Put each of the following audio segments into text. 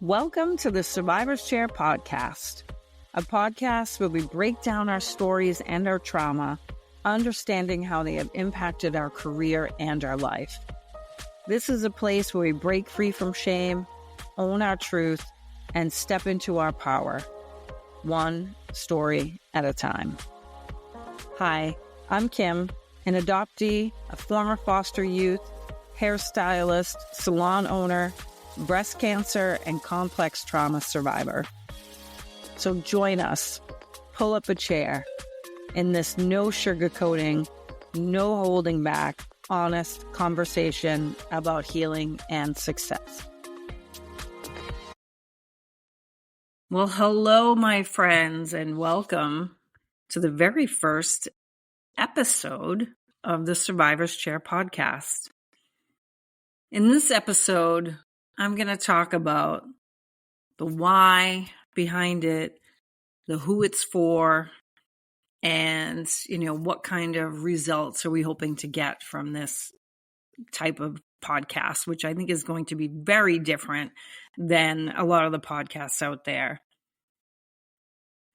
Welcome to the Survivor's Chair podcast, a podcast where we break down our stories and our trauma, understanding how they have impacted our career and our life. This is a place where we break free from shame, own our truth, and step into our power, one story at a time. Hi, I'm Kim, an adoptee, a former foster youth, hairstylist, salon owner, breast cancer, and complex trauma survivor. So join us, pull up a chair, in this no sugarcoating, no holding back, honest conversation about healing and success. Well, hello, my friends, and welcome to the very first episode of the Survivor's Chair podcast. In this episode, I'm going to talk about the why behind it, the who it's for, and, what kind of results are we hoping to get from this type of podcast, which I think is going to be very different than a lot of the podcasts out there.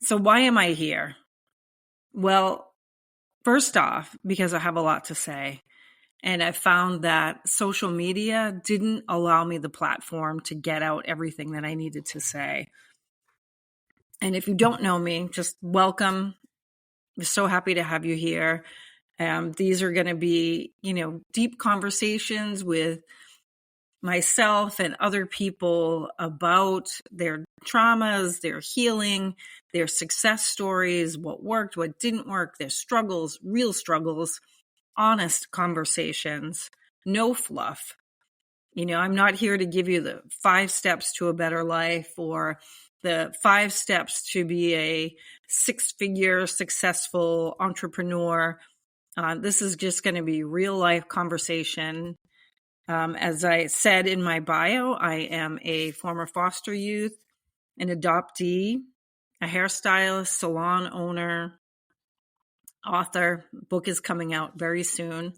So why am I here? Well, first off, because I have a lot to say. And I found that social media didn't allow me the platform to get out everything that I needed to say. And if you don't know me, just welcome. I'm so happy to have you here. These are going to be, deep conversations with myself and other people about their traumas, their healing, their success stories, what worked, what didn't work, their struggles, real struggles. Honest conversations, no fluff. I'm not here to give you the 5 steps to a better life or the 5 steps to be a 6-figure successful entrepreneur. This is just going to be real life conversation. As I said in my bio, I am a former foster youth, an adoptee, a hairstylist, salon owner, author. Book is coming out very soon,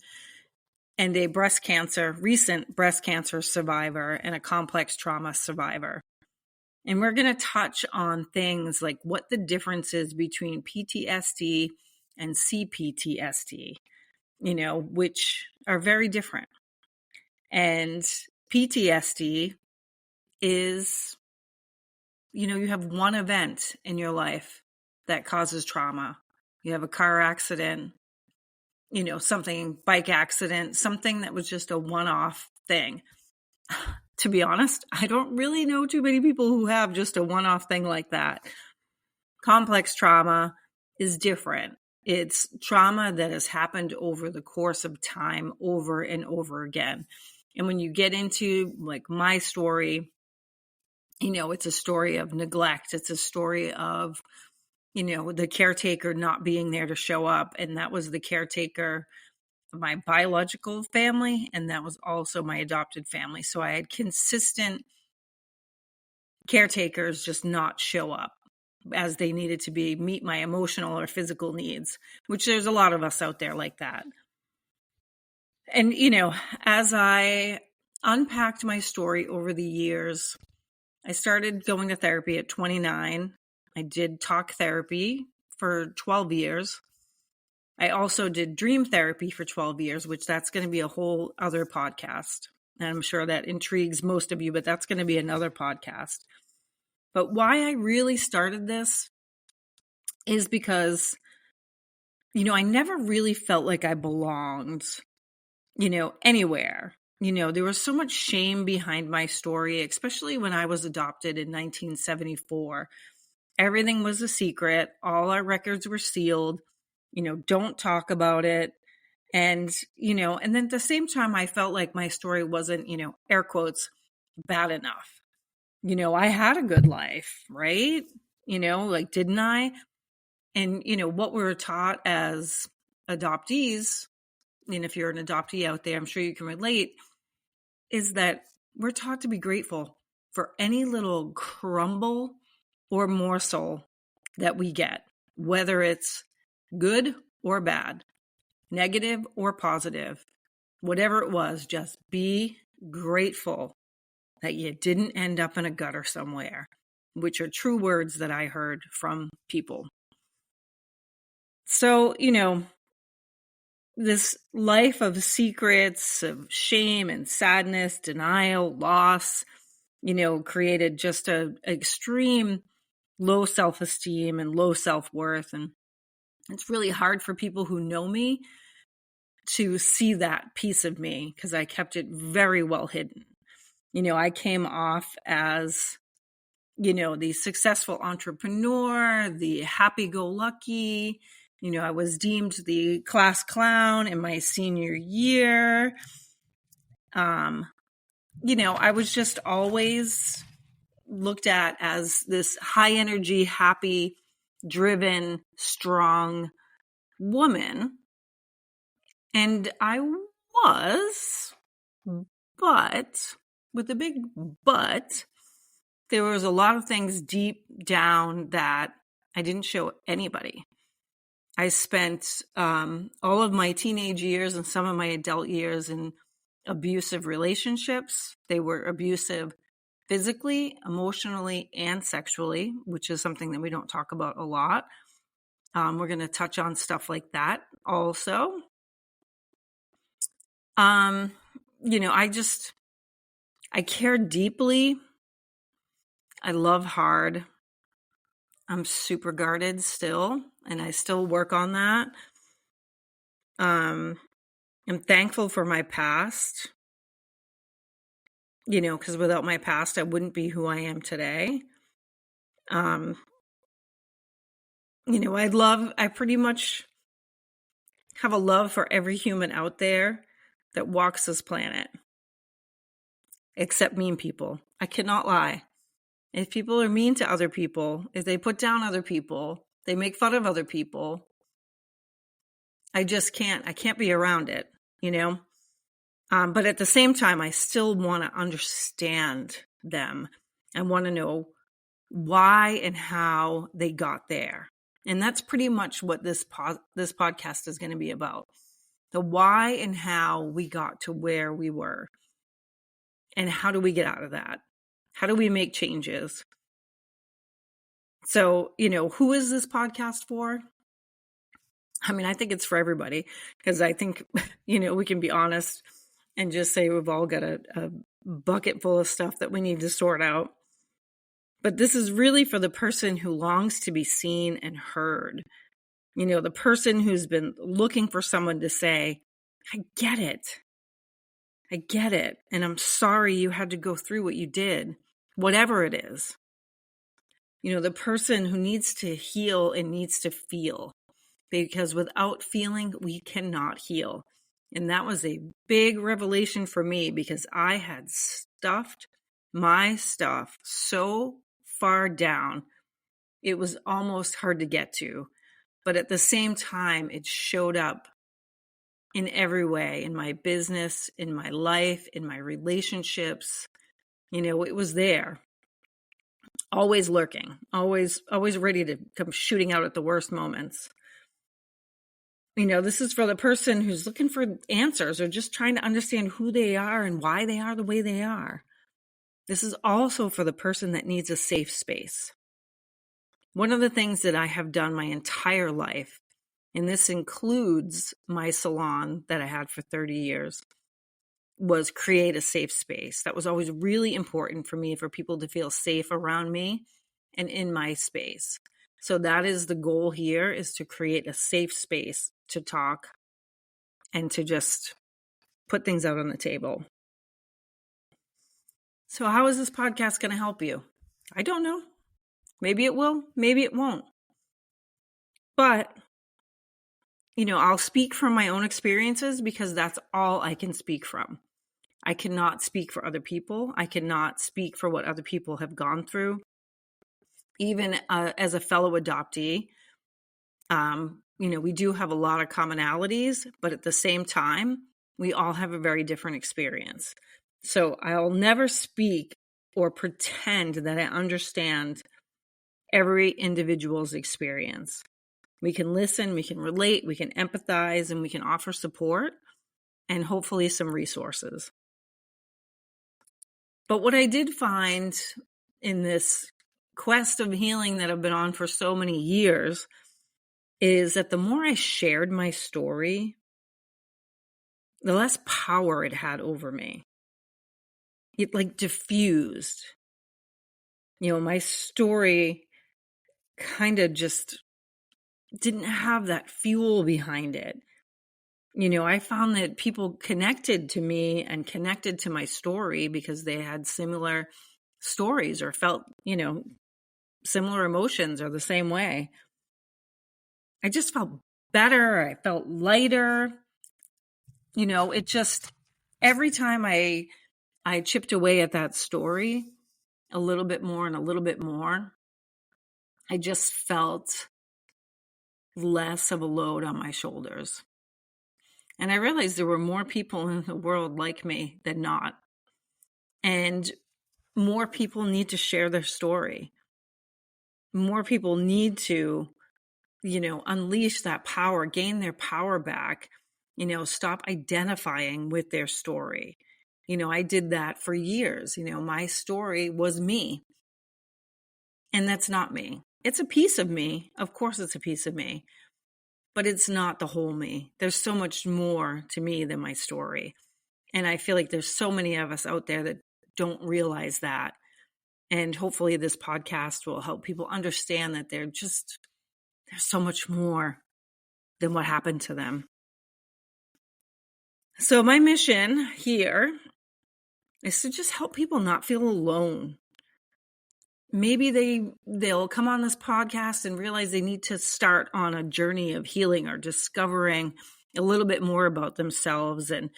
and a recent breast cancer survivor and a complex trauma survivor. And we're going to touch on things like what the difference is between PTSD and CPTSD, which are very different. And PTSD is, you have one event in your life that causes trauma. You have a car accident, bike accident, something that was just a one-off thing. To be honest, I don't really know too many people who have just a one-off thing like that. Complex trauma is different. It's trauma that has happened over the course of time, over and over again. And when you get into my story, it's a story of neglect. It's a story of the caretaker not being there to show up. And that was the caretaker of my biological family. And that was also my adopted family. So I had consistent caretakers just not show up as they needed to meet my emotional or physical needs, which there's a lot of us out there like that. And, as I unpacked my story over the years, I started going to therapy at 29. I did talk therapy for 12 years. I also did dream therapy for 12 years, which that's going to be a whole other podcast. And I'm sure that intrigues most of you, but that's going to be another podcast. But why I really started this is because, I never really felt like I belonged, anywhere. There was so much shame behind my story, especially when I was adopted in 1974. Everything was a secret. All our records were sealed. Don't talk about it. And, and then at the same time, I felt like my story wasn't, air quotes, bad enough. I had a good life, right? Didn't I? And, what we were taught as adoptees, and if you're an adoptee out there, I'm sure you can relate, is that we're taught to be grateful for any little crumble or morsel that we get, whether it's good or bad, negative or positive, whatever it was, just be grateful that you didn't end up in a gutter somewhere, which are true words that I heard from people. So, this life of secrets, of shame and sadness, denial, loss, created just an extreme low self-esteem and low self-worth. And it's really hard for people who know me to see that piece of me because I kept it very well hidden. I came off as, the successful entrepreneur, the happy-go-lucky. I was deemed the class clown in my senior year. I was just always looked at as this high energy, happy, driven, strong woman. And I was, but with a big but, there was a lot of things deep down that I didn't show anybody. I spent all of my teenage years and some of my adult years in abusive relationships. They were abusive physically, emotionally, and sexually, which is something that we don't talk about a lot. We're going to touch on stuff like that also. I care deeply. I love hard. I'm super guarded still, and I still work on that. I'm thankful for my past, because without my past, I wouldn't be who I am today. I pretty much have a love for every human out there that walks this planet, except mean people. I cannot lie. If people are mean to other people, if they put down other people, they make fun of other people, I just can't. I can't be around it, But at the same time, I still want to understand them. I want to know why and how they got there. And that's pretty much what this podcast is going to be about. The why and how we got to where we were. And how do we get out of that? How do we make changes? So, who is this podcast for? I mean, I think it's for everybody because I think, we can be honest and just say we've all got a bucket full of stuff that we need to sort out. But this is really for the person who longs to be seen and heard. The person who's been looking for someone to say, I get it. I get it. And I'm sorry you had to go through what you did, whatever it is. The person who needs to heal and needs to feel. Because without feeling, we cannot heal. And that was a big revelation for me because I had stuffed my stuff so far down, it was almost hard to get to. But at the same time, it showed up in every way, in my business, in my life, in my relationships. It was there. Always lurking, always ready to come shooting out at the worst moments. This is for the person who's looking for answers or just trying to understand who they are and why they are the way they are. This is also for the person that needs a safe space. One of the things that I have done my entire life, and this includes my salon that I had for 30 years, was create a safe space. That was always really important for me, for people to feel safe around me and in my space. So that is the goal here, is to create a safe space to talk and to just put things out on the table. So how is this podcast going to help you? I don't know. Maybe it will, maybe it won't. But, I'll speak from my own experiences because that's all I can speak from. I cannot speak for other people. I cannot speak for what other people have gone through. Even as a fellow adoptee, we do have a lot of commonalities, but at the same time, we all have a very different experience. So I'll never speak or pretend that I understand every individual's experience. We can listen, we can relate, we can empathize, and we can offer support and hopefully some resources. But what I did find in this quest of healing that I've been on for so many years is that the more I shared my story, the less power it had over me. It like diffused. My story kind of just didn't have that fuel behind it. I found that people connected to me and connected to my story because they had similar stories or felt, similar emotions or the same way. I just felt better. I felt lighter. It just, every time I chipped away at that story a little bit more and a little bit more, I just felt less of a load on my shoulders. And I realized there were more people in the world like me than not. And more people need to share their story. More people need to, unleash that power, gain their power back, stop identifying with their story. I did that for years. My story was me. And that's not me. It's a piece of me. Of course, it's a piece of me. But it's not the whole me. There's so much more to me than my story. And I feel like there's so many of us out there that don't realize that. And hopefully this podcast will help people understand that there's so much more than what happened to them. So my mission here is to just help people not feel alone. Maybe they'll come on this podcast and realize they need to start on a journey of healing or discovering a little bit more about themselves and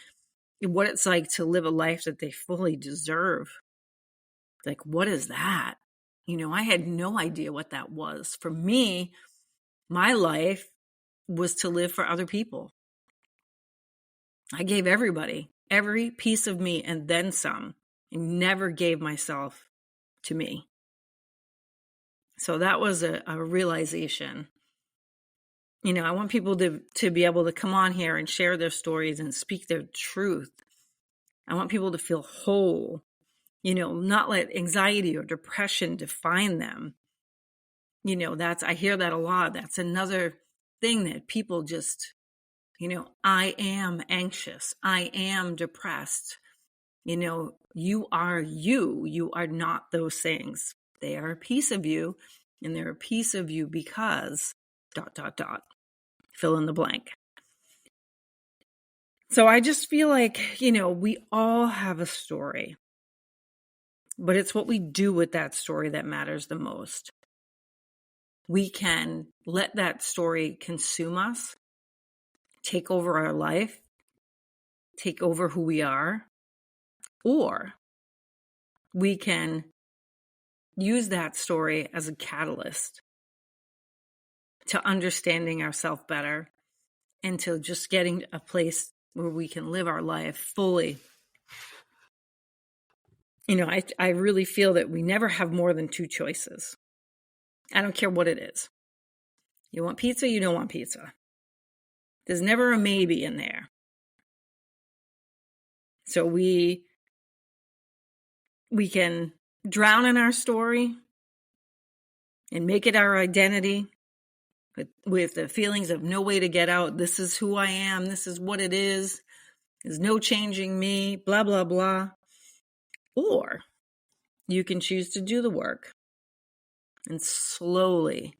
what it's like to live a life that they fully deserve. Like, what is that? I had no idea what that was. For me, my life was to live for other people. I gave everybody, every piece of me and then some, and never gave myself to me. So that was a realization. I want people to be able to come on here and share their stories and speak their truth. I want people to feel whole, not let anxiety or depression define them. I hear that a lot. That's another thing that people just, I am anxious. I am depressed. You are you. You are not those things. They are a piece of you, and they're a piece of you because ... fill in the blank. So I just feel like, we all have a story, but it's what we do with that story that matters the most. We can let that story consume us, take over our life, take over who we are, or we can use that story as a catalyst to understanding ourselves better and to just getting a place where we can live our life fully. I really feel that we never have more than two choices. I don't care what it is. You want pizza, you don't want pizza. There's never a maybe in there. So we can drown in our story and make it our identity with the feelings of no way to get out. This is who I am. This is what it is. There's no changing me, blah, blah, blah. Or you can choose to do the work and slowly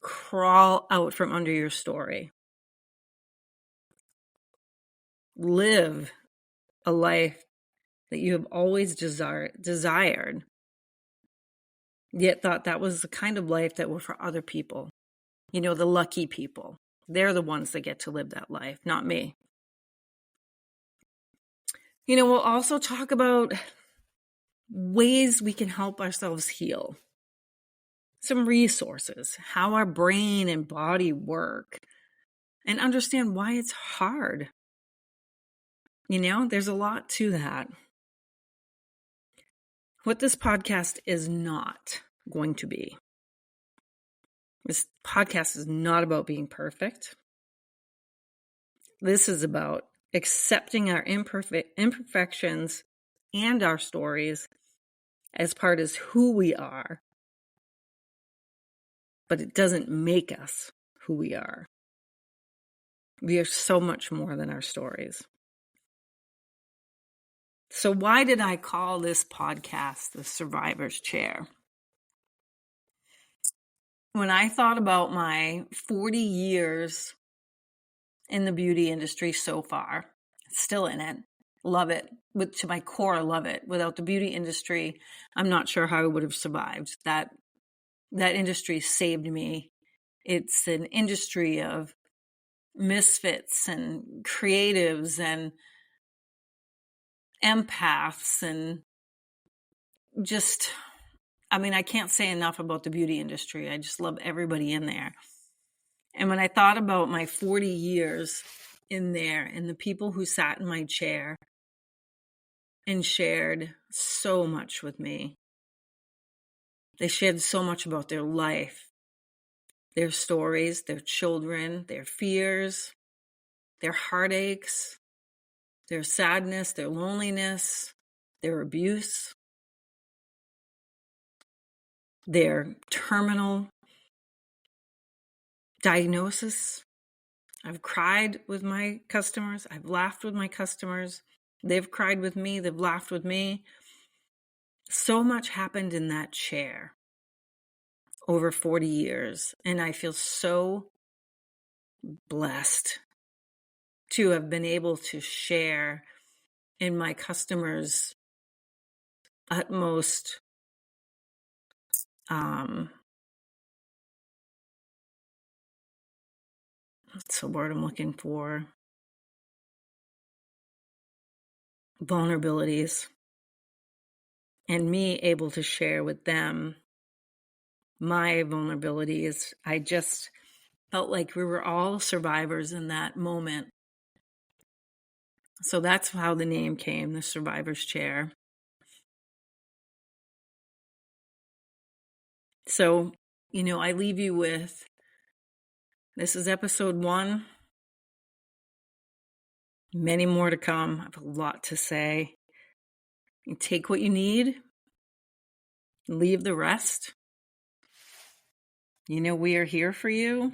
crawl out from under your story. Live a life that you have always desired, yet thought that was the kind of life that were for other people. The lucky people. They're the ones that get to live that life, not me. We'll also talk about ways we can help ourselves heal. Some resources, how our brain and body work, and understand why it's hard. There's a lot to that. What this podcast is not going to be. This podcast is not about being perfect. This is about accepting our imperfections and our stories as part of who we are, but it doesn't make us who we are. We are so much more than our stories. So why did I call this podcast The Survivor's Chair? When I thought about my 40 years in the beauty industry so far, still in it, love it. To my core, I love it. Without the beauty industry, I'm not sure how I would have survived. That industry saved me. It's an industry of misfits and creatives and empaths and just, I can't say enough about the beauty industry. I just love everybody in there. And when I thought about my 40 years in there and the people who sat in my chair and shared so much with me, they shared so much about their life, their stories, their children, their fears, their heartaches, their sadness, their loneliness, their abuse, their terminal diagnosis. I've cried with my customers. I've laughed with my customers. They've cried with me. They've laughed with me. So much happened in that chair over 40 years. And I feel so blessed to have been able to share in my customers' utmost what's the word I'm looking for? Vulnerabilities. And me able to share with them my vulnerabilities. I just felt like we were all survivors in that moment. So that's how the name came, The Survivor's Chair. So, I leave you with, this is episode 1. Many more to come. I have a lot to say. You take what you need, leave the rest. We are here for you.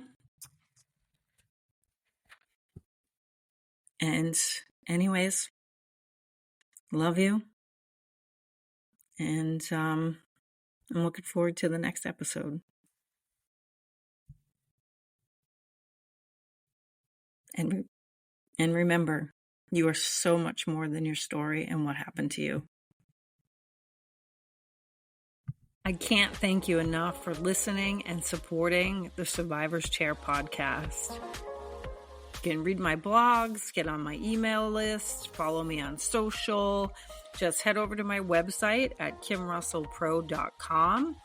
And anyways, love you. And I'm looking forward to the next episode. And remember, you are so much more than your story and what happened to you. I can't thank you enough for listening and supporting the Survivor's Chair podcast. You can read my blogs, get on my email list, follow me on social. Just head over to my website at kimrussellpro.com.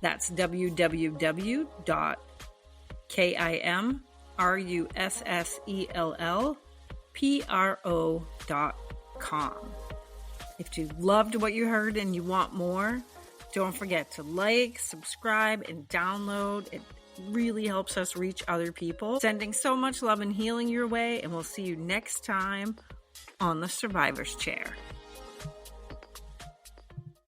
That's www.kimrussellpro.com. If you loved what you heard and you want more, don't forget to like, subscribe, and download. It really helps us reach other people. Sending so much love and healing your way, and we'll see you next time on the Survivor's Chair.